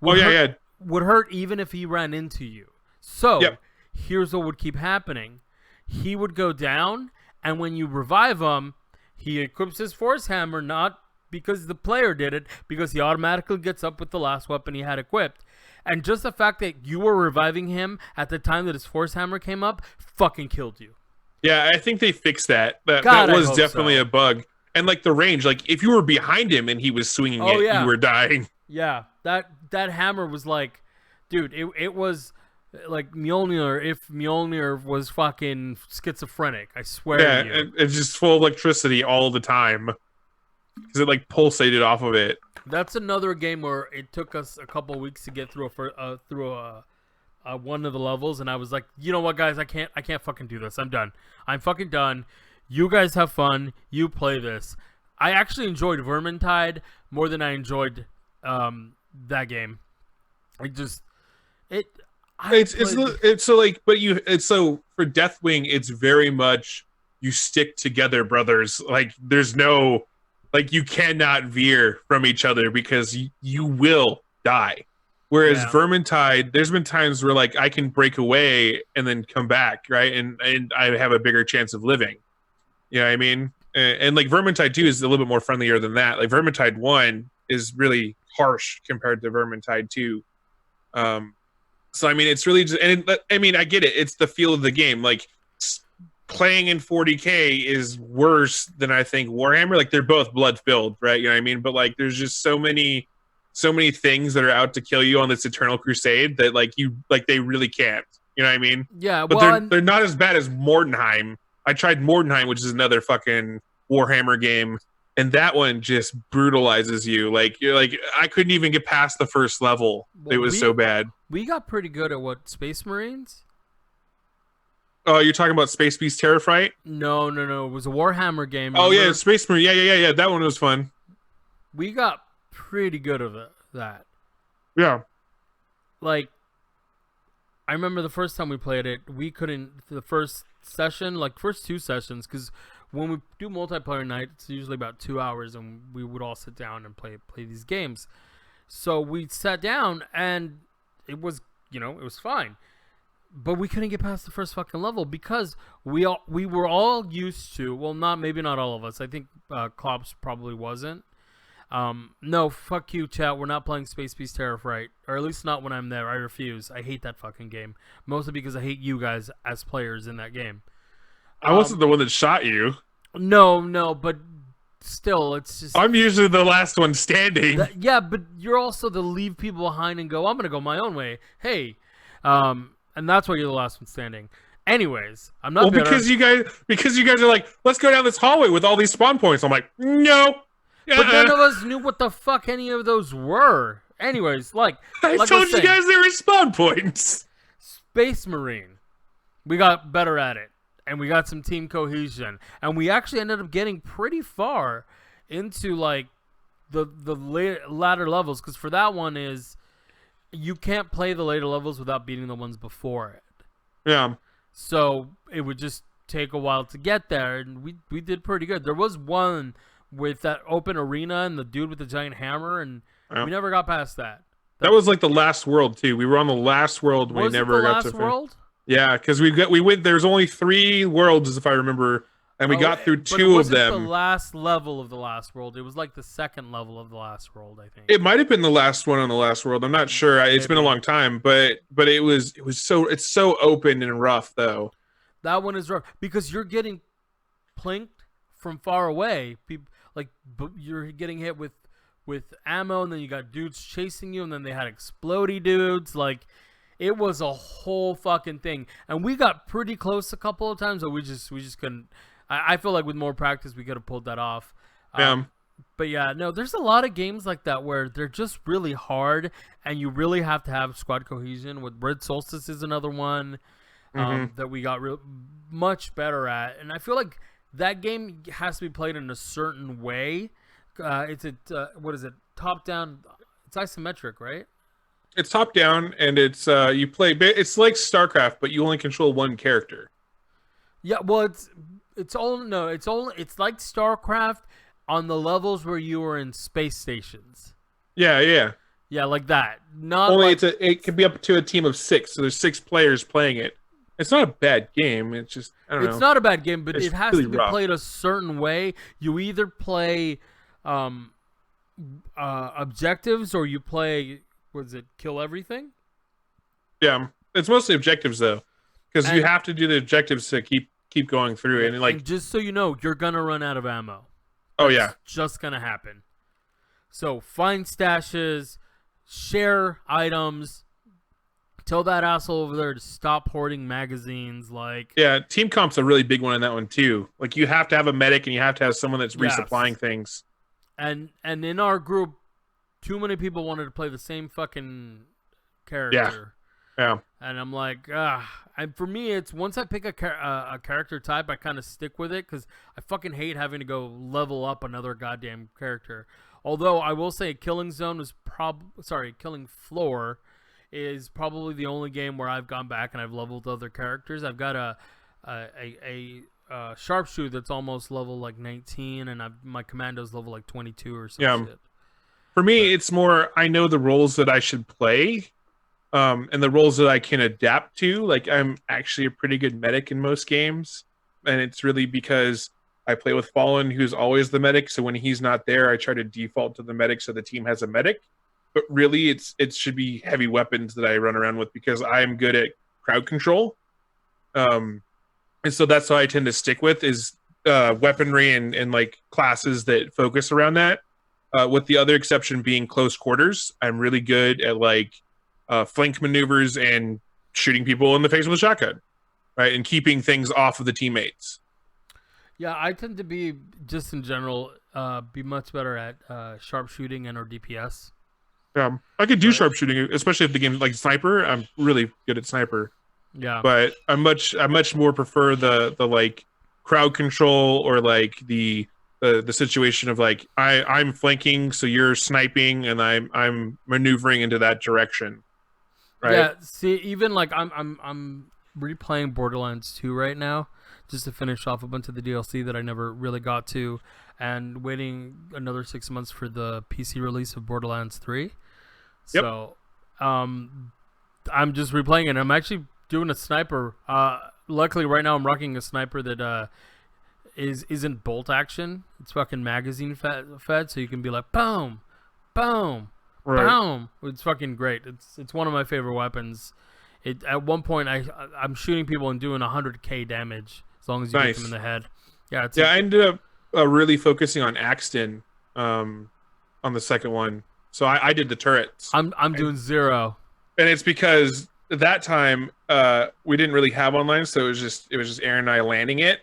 would hurt even if he ran into you. So here's what would keep happening. He would go down, and when you revive him, he equips his force hammer, not because the player did it, because he automatically gets up with the last weapon he had equipped. And just the fact that you were reviving him at the time that his force hammer came up fucking killed you. Yeah, I think they fixed that. That was definitely a bug. And like the range, like if you were behind him and he was swinging you were dying. Yeah, that hammer was like, dude, it was like Mjolnir, if Mjolnir was fucking schizophrenic, I swear Yeah, to you. it's just full of electricity all the time because it like pulsated off of it. That's another game where it took us a couple of weeks to get through one of the levels, and I was like, you know what, guys, I can't fucking do this. I'm done. I'm fucking done. You guys have fun. You play this. I actually enjoyed Vermintide more than I enjoyed that game. It just it. It's so like, but it's so for Deathwing, it's very much you stick together, brothers. Like there's no, like you cannot veer from each other because you will die. Whereas Yeah. Vermintide, there's been times where like I can break away and then come back, right, and I have a bigger chance of living. You know what I mean? And like Vermintide 2 is a little bit more friendlier than that. Like Vermintide 1 is really harsh compared to Vermintide 2. So I mean, it's really just, and I mean, I get it. It's the feel of the game. Like playing in 40K is worse than I think Warhammer. Like they're both blood filled, right? You know what I mean? But like, there's just so many things that are out to kill you on this eternal crusade that like they really can't. You know what I mean? Yeah. But Well, they're not as bad as Mordenheim. I tried Mordenheim, which is another fucking Warhammer game, and that one just brutalizes you. Like you're like, I couldn't even get past the first level. well, It was so bad. We got pretty good at what, Space Marines? Oh, you're talking about Space Beast Terrorfright? No. It was a Warhammer game. Oh remember? yeah, Space Marine. Yeah. That one was fun. We got pretty good at that. Yeah. Like, I remember the first time we played it, we couldn't, the first session, like first two sessions, because when we do multiplayer night, it's usually about 2 hours, and we would all sit down and play these games. So we sat down, and it was, it was fine. But we couldn't get past the first fucking level because we were all used to, well, maybe not all of us. I think Klops probably wasn't. No, fuck you, chat. We're not playing Space Beast Terrorfright, or at least not when I'm there. I refuse. I hate that fucking game, mostly because I hate you guys as players in that game. I wasn't the one that shot you. No, but still, it's just. I'm usually the last one standing. Yeah, but you're also the leave people behind and go, I'm gonna go my own way. Hey, and that's why you're the last one standing. Anyways, I'm not. Well, bitter. because you guys are like, let's go down this hallway with all these spawn points. I'm like, no. But none of us knew what the fuck any of those were. Anyways, like I told you guys there were spawn points. Space Marine, we got better at it, and we got some team cohesion, and we actually ended up getting pretty far into like the latter levels, because for that one is you can't play the later levels without beating the ones before it. Yeah. So it would just take a while to get there, and we did pretty good. There was one with that open arena and the dude with the giant hammer, and we never got past that. That was like the last world too. We were on the last world. Was we never it the got last to world? Yeah, because we went. There's only 3 worlds, if I remember, and we got through 2 of them. The last level of the last world. It was like the second level of the last world, I think. It might have been the last one on the last world. I'm not sure. It's been a long time, but it's so open and rough though. That one is rough because you're getting plinked from far away. You're getting hit with ammo, and then you got dudes chasing you, and then they had explodey dudes. Like, it was a whole fucking thing, and we got pretty close a couple of times, but we just couldn't. I feel like with more practice we could have pulled that off. But yeah, no, there's a lot of games like that where they're just really hard, and you really have to have squad cohesion. With Red Solstice is another one that we got much better at, and I feel like that game has to be played in a certain way. What is it? Top down. It's isometric, right? It's top down, and it's you play. It's like StarCraft, but you only control one character. Yeah, well, it's like StarCraft on the levels where you were in space stations. Yeah, like that. Not only like, it can be up to a team of 6, so there's 6 players playing it. It's not a bad game. It's just I don't know. It's not a bad game, but it has really to be played a certain way. You either play objectives, or you play kill everything? Yeah, it's mostly objectives though, because you have to do the objectives to keep going through it. And just so you know, you're gonna run out of ammo. That's just gonna happen. So find stashes, share items, Tell that asshole over there to stop hoarding magazines. Like, Yeah, team comp's a really big one in that one too. Like you have to have a medic and you have to have someone that's resupplying yes. things. And in our group, too many people wanted to play the same fucking character. Yeah. And I'm like, and for me, it's once I pick a character type, I kind of stick with it because I fucking hate having to go level up another goddamn character. Although I will say, Killing Floor is probably the only game where I've gone back and I've leveled other characters. I've got a sharpshooter that's almost level like 19, and my commando's level like 22 or some shit. For me, it's more I know the roles that I should play. And the roles that I can adapt to. Like I'm actually a pretty good medic in most games, and it's really because I play with Fallen, who's always the medic. So when he's not there, I try to default to the medic so the team has a medic. But really, it should be heavy weapons that I run around with because I'm good at crowd control. And so that's what I tend to stick with is weaponry and like classes that focus around that. With the other exception being close quarters, I'm really good at like flank maneuvers and shooting people in the face with a shotgun, right? And keeping things off of the teammates. Yeah, I tend to be, just in general, be much better at sharpshooting and or DPS. I could do sharpshooting, especially if the game's like sniper. I'm really good at sniper. Yeah. But I much more prefer the like crowd control or like the situation of like I'm flanking, so you're sniping, and I'm maneuvering into that direction. Right? Yeah. See, even like I'm replaying Borderlands 2 right now, just to finish off a bunch of the DLC that I never really got to, and waiting another 6 months for the PC release of Borderlands 3. So, I'm just replaying it. I'm actually doing a sniper. Luckily, right now I'm rocking a sniper that isn't bolt action. It's fucking magazine fed, so you can be like boom, boom, boom. It's fucking great. It's one of my favorite weapons. At one point I'm shooting people and doing 100k damage as long as you get them in the head. Yeah, I ended up really focusing on Axton on the second one. So I did the turrets. I'm doing 0. And it's because at that time we didn't really have online, so it was just Aaron and I landing it.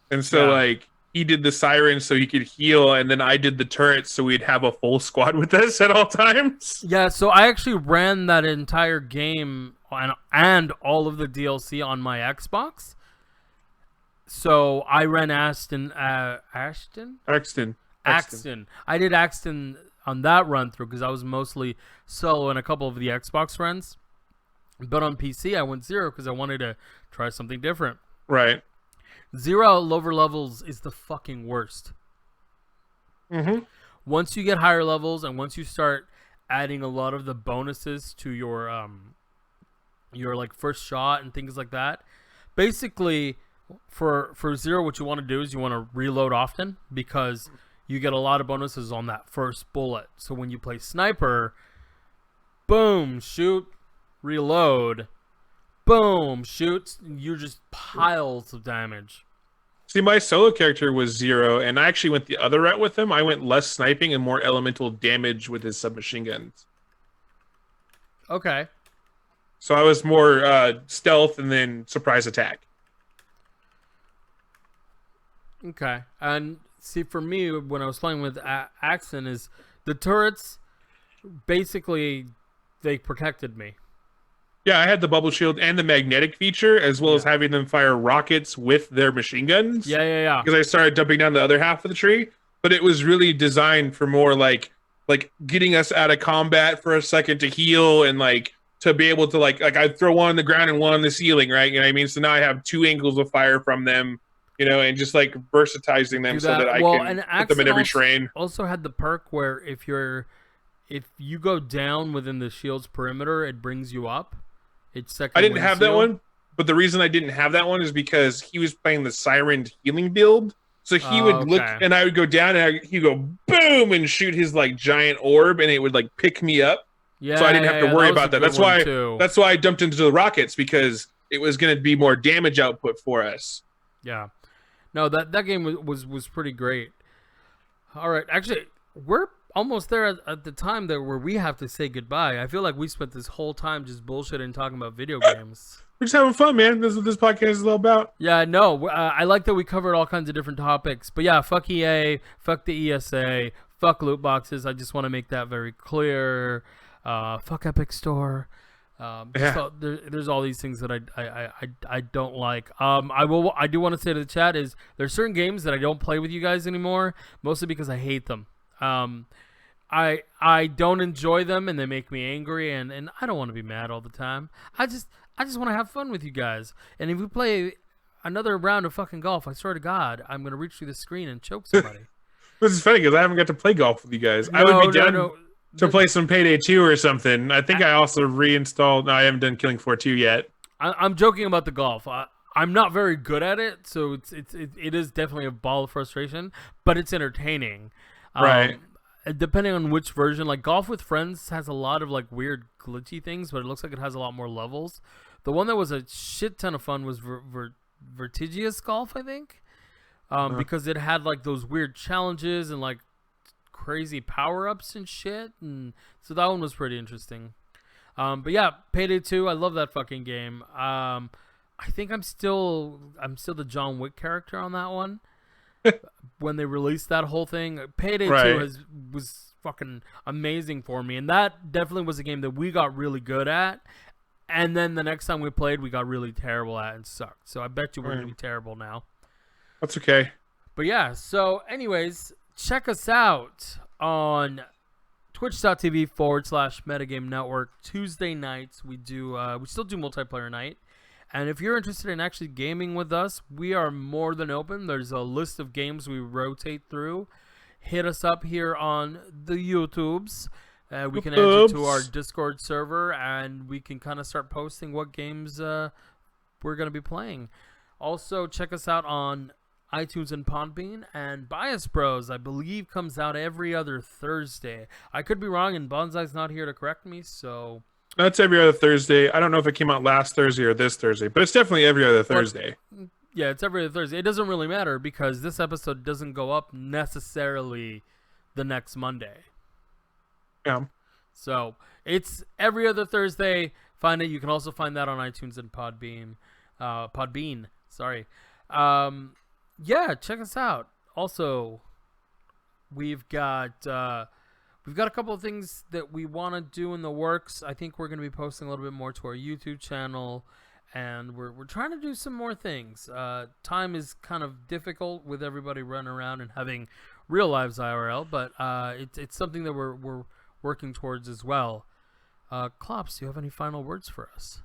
And so like he did the siren so he could heal, and then I did the turrets so we'd have a full squad with us at all times. Yeah, so I actually ran that entire game and all of the DLC on my Xbox. So I ran Axton. I did Axton on that run through because I was mostly solo in a couple of the Xbox runs. But on PC, I went 0 because I wanted to try something different. Right. 0 at lower levels is the fucking worst. Mm-hmm. Once you get higher levels and once you start adding a lot of the bonuses to your like first shot and things like that, basically for 0, what you want to do is you want to reload often because you get a lot of bonuses on that first bullet. So when you play sniper, boom, shoot, reload, boom, shoot, you're just piles of damage. See, my solo character was 0, and I actually went the other route with him. I went less sniping and more elemental damage with his submachine guns. Okay. So I was more stealth and then surprise attack. Okay. And see, for me, when I was playing with Axton, is the turrets, basically, they protected me. Yeah, I had the bubble shield and the magnetic feature, as well as having them fire rockets with their machine guns. Yeah. Because I started dumping down the other half of the tree. But it was really designed for more like getting us out of combat for a second to heal and like to be able to like I'd throw one on the ground and one on the ceiling, right? You know what I mean? So now I have 2 angles of fire from them, you know, and just like versatizing them so that I can put them in every terrain. Also had the perk where if you go down within the shield's perimeter, it brings you up. I didn't have that one, but the reason I didn't have that one is because he was playing the siren healing build. So he would look, and I would go down, and he'd go boom and shoot his like giant orb, and it would like pick me up. Yeah, so I didn't have to worry about that. That's why I dumped into the rockets, because it was going to be more damage output for us. Yeah, no, that game was pretty great. All right, actually, we're almost there at the time that where we have to say goodbye. I feel like we spent this whole time just bullshitting talking about video games. We're just having fun, man. This is what this podcast is all about. Yeah, no, I like that we covered all kinds of different topics. But yeah, fuck EA, fuck the ESA, fuck loot boxes. I just want to make that very clear. Fuck Epic Store. There's all these things that I don't like. I do want to say to the chat is there's certain games that I don't play with you guys anymore, mostly because I hate them. I don't enjoy them and they make me angry, and I don't want to be mad all the time. I just want to have fun with you guys. And if we play another round of fucking golf, I swear to God, I'm gonna reach through the screen and choke somebody. This is funny because I haven't got to play golf with you guys. I would be down to play some Payday 2 or something. I think I also reinstalled. No, I haven't done Killing Floor 2 yet. I'm joking about the golf. I'm not very good at it, so it is definitely a ball of frustration, but it's entertaining. Right. Depending on which version, like Golf with Friends has a lot of like weird glitchy things, but it looks like it has a lot more levels. The one that was a shit ton of fun was Vertigious Golf, I think, because it had like those weird challenges and like crazy power-ups and shit, and so that one was pretty interesting. But yeah, Payday 2, I love that fucking game. I think I'm still the John Wick character on that one. When they released that whole thing, Payday 2 was fucking amazing for me, and that definitely was a game that we got really good at, and then the next time we played we got really terrible at and sucked. So I bet you we're gonna be terrible now. That's okay. But yeah, so anyways, check us out on twitch.tv/Metagame Network. Tuesday nights we still do multiplayer night. And if you're interested in actually gaming with us, we are more than open. There's a list of games we rotate through. Hit us up here on the YouTubes. We can add you to our Discord server, and we can kind of start posting what games we're going to be playing. Also, check us out on iTunes and Podbean. And Bias Bros, I believe, comes out every other Thursday. I could be wrong, and Bonsai's not here to correct me, so... That's every other Thursday. I don't know if it came out last Thursday or this Thursday, but it's definitely every other Thursday. Yeah, it's every other Thursday. It doesn't really matter because this episode doesn't go up necessarily the next Monday. Yeah. So it's every other Thursday. Find it. You can also find that on iTunes and Podbean. Sorry. Yeah, check us out. Also, we've got a couple of things that we want to do in the works. I think we're going to be posting a little bit more to our YouTube channel, and we're trying to do some more things. Time is kind of difficult with everybody running around and having real lives IRL, but it's something that we're working towards as well. Klops, do you have any final words for us?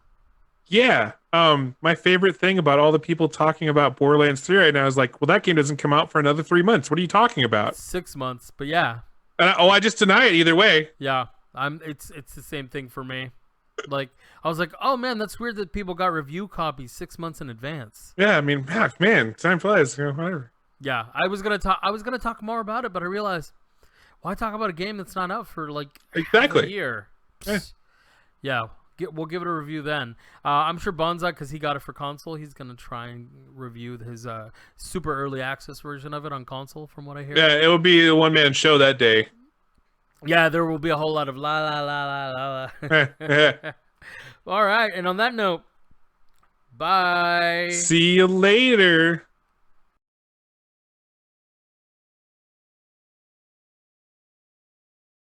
Yeah. My favorite thing about all the people talking about Borderlands 3 right now is like, well, that game doesn't come out for another 3 months. What are you talking about? 6 months, but yeah. I just deny it either way. Yeah, it's the same thing for me. Like, I was like, oh man, that's weird that people got review copies 6 months in advance. Yeah, I mean, man, time flies. Whatever. Yeah, I was gonna talk more about it, but I realized, why talk about a game that's not out for like half a year? Yeah, we'll give it a review then. I'm sure Bonsai, because he got it for console, he's gonna try and review his super early access version of it on console. From what I hear. Yeah, it will be a one-man show that day. Yeah, there will be a whole lot of la la la la la. All right, and on that note, bye. See you later.